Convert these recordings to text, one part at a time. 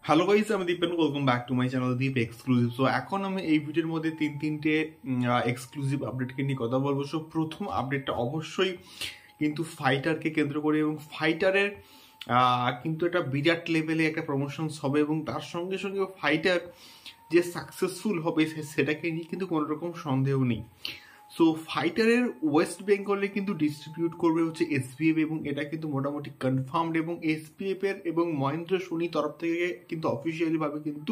Hello guys, আমি Dipen. Welcome back to my channel Deep exclusive. So এখন আমি এই ভিডিওর মধ্যে তিনটে এক্সক্লুসিভ আপডেটকে নিয়ে কথা বলবো। সো প্রথম আপডেটটা অবশ্যই কিন্তু ফাইটারকে কেন্দ্র করে, এবং ফাইটারের কিন্তু একটা বিরাট লেভেলে একটা প্রমোশনস হবে, এবং তার সঙ্গে সঙ্গে ফাইটার যে সাকসেসফুল হবে সেটাকে নিয়ে কিন্তু কোনো রকম সন্দেহ নেই। সো ফাইটারের ওয়েস্ট বেঙ্গলে কিন্তু ডিস্ট্রিবিউট করবে হচ্ছে এসপিএফ, এবং এটা কিন্তু মোটামুটি কনফার্মড, এবং এসপিএফ এর এবং মহেন্দ্র সোনি তরফ থেকে কিন্তু অফিসিয়ালি ভাবে কিন্তু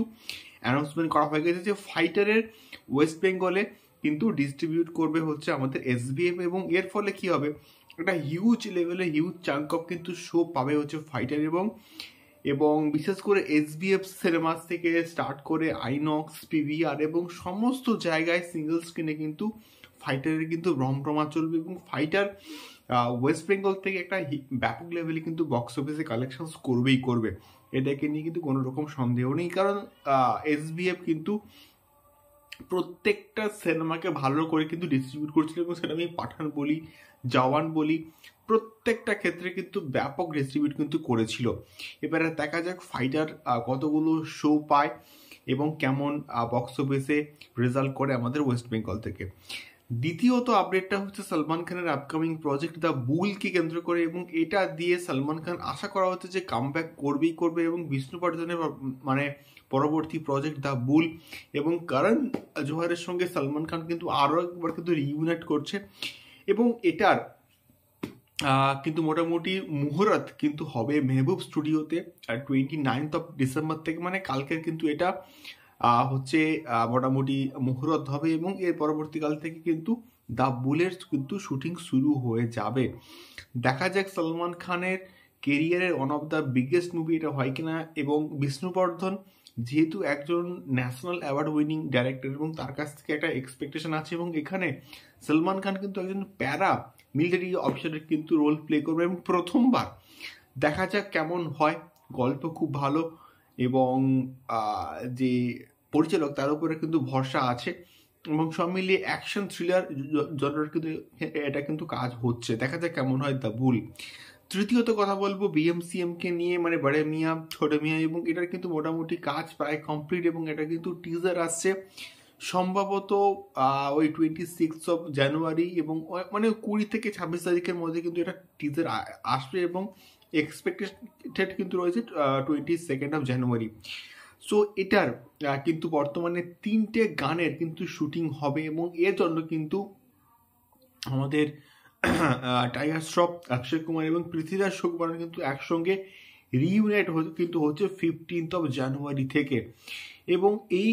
অ্যানাউন্সমেন্ট করা হয়ে গেছে যে ফাইটারের ওয়েস্ট বেঙ্গলে কিন্তু ডিস্ট্রিবিউট করবে হচ্ছে আমাদের এসবিএফ, এবং এর ফলে কি হবে, একটা হিউজ লেভেলে হিউজ চাঙ্ক অফ কিন্তু শো পাবে হচ্ছে ফাইটার, এবং বিশেষ করে এসবিএফ সিনেমাস থেকে স্টার্ট করে আইনক্স, পিভিআর এবং সমস্ত জায়গায় সিঙ্গেল স্ক্রিনে কিন্তু ফাইটারের কিন্তু রমরমা চলবে, এবং ফাইটার ওয়েস্ট বেঙ্গল থেকে একটা ব্যাপক লেভেলে কিন্তু বক্স অফিসে কালেকশন করবে। এটাকে নিয়ে কিন্তু কোনো রকম সন্দেহ নেই, কারণ এসবিএফ কিন্তু প্রত্যেকটা সিনেমাকে ভালো করে কিন্তু ডিস্ট্রিবিউট করছিল, এবং সেটা আমি পাঠান বলি, জওয়ান বলি, প্রত্যেকটা ক্ষেত্রে কিন্তু ব্যাপক ডিস্ট্রিবিউট কিন্তু করেছিল। এবারে দেখা যাক ফাইটার কতগুলো শো পায় এবং কেমন বক্স অফিসে রেজাল্ট করে আমাদের ওয়েস্ট বেঙ্গল থেকে। দ্বিতীয়ত আপডেটটা হচ্ছে সলমান খানের আপকামিং প্রজেক্ট দ্য বুলকে কেন্দ্র করে, এবং এটা দিয়ে সলমান খান আশা করা হচ্ছে যে কামব্যাক করবে, এবং বিষ্ণুবর্ধনের মানে পরবর্তী প্রজেক্ট দ্য বুল এবং করণ জোহরের সঙ্গে সলমান খান কিন্তু আরও একবার কিন্তু রিইউনাইট করছে, এবং এটার কিন্তু মোটামুটি মুহূর্ত কিন্তু হবে মেহবুব স্টুডিওতে 29th of ডিসেম্বর থেকে, মানে কালকের কিন্তু এটা হচ্ছে মোটামুটি মুহূর্ত হবে, এবং এর পরবর্তীকাল থেকে কিন্তু দ্য বুলের কিন্তু শুটিং শুরু হয়ে যাবে। দেখা যাক সলমান খানের কেরিয়ারের one of the biggest movie এটা হয় কিনা, এবং বিষ্ণুবর্ধন যেহেতু একজন ন্যাশনাল অ্যাওয়ার্ড উইনিং ডাইরেক্টর, এবং তার কাছ থেকে একটা এক্সপেকটেশন আছে, এবং এখানে সলমান খান কিন্তু একজন প্যারা মিলিটারি অফিসারের কিন্তু রোল প্লে করবে, এবং প্রথমবার দেখা যাক কেমন হয়। গল্প খুব ভালো, এবং যে পরিচালক তার উপরে কিন্তু ভরসা আছে, এবং সব মিলিয়ে অ্যাকশন থ্রিলার জনরার কিন্তু এটা কিন্তু কাজ হচ্ছে। দেখা যাক কেমন হয় দ্য বুল। তৃতীয়ত কথা বলবো বিএমসিএম কে নিয়ে, মানে বড় মিয়া ছোট মিয়া, এবং এটার কিন্তু মোটামুটি কাজ প্রায় কমপ্লিট, এবং এটা কিন্তু টিজার আসছে সম্ভবত ওই 26th of জানুয়ারি, এবং মানে 20 থেকে 26 তারিখের মধ্যে কিন্তু এটা টিজার আসবে, এবং এক্সপেক্টেড কিন্তু রয়েছে 22nd of জানুয়ারি। সো এটার কিন্তু বর্তমানে 3টে গানের কিন্তু শুটিং হবে, এবং এর জন্য কিন্তু আমাদের টাইগার শ্রফ, অক্ষয় কুমার এবং পৃথ্বীরাজ সুকুমার কিন্তু একসঙ্গে রিইউনাইট কিন্তু হচ্ছে 15th of জানুয়ারি থেকে, এবং এই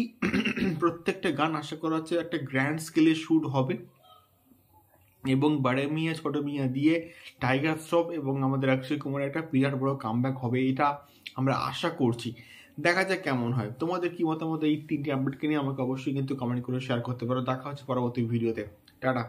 প্রত্যেকটা গান আশা করা হচ্ছে একটা গ্র্যান্ড স্কেলে শ্যুট হবে, এবং বড় মিয়া ছোট মিয়া দিয়ে টাইগার শ্রফ এবং আমাদের অক্ষয় কুমার একটা বিরাট বড় কামব্যাক হবে, এটা আমরা আশা করছি। দেখা যাক কেমন হয়। তোমাদের কি মতামত এই 3টে আপডেটকে নিয়ে আমাকে অবশ্যই কিন্তু কমেন্ট করে শেয়ার করতে পারো। দেখা হচ্ছে পরবর্তী ভিডিওতে। টাটা।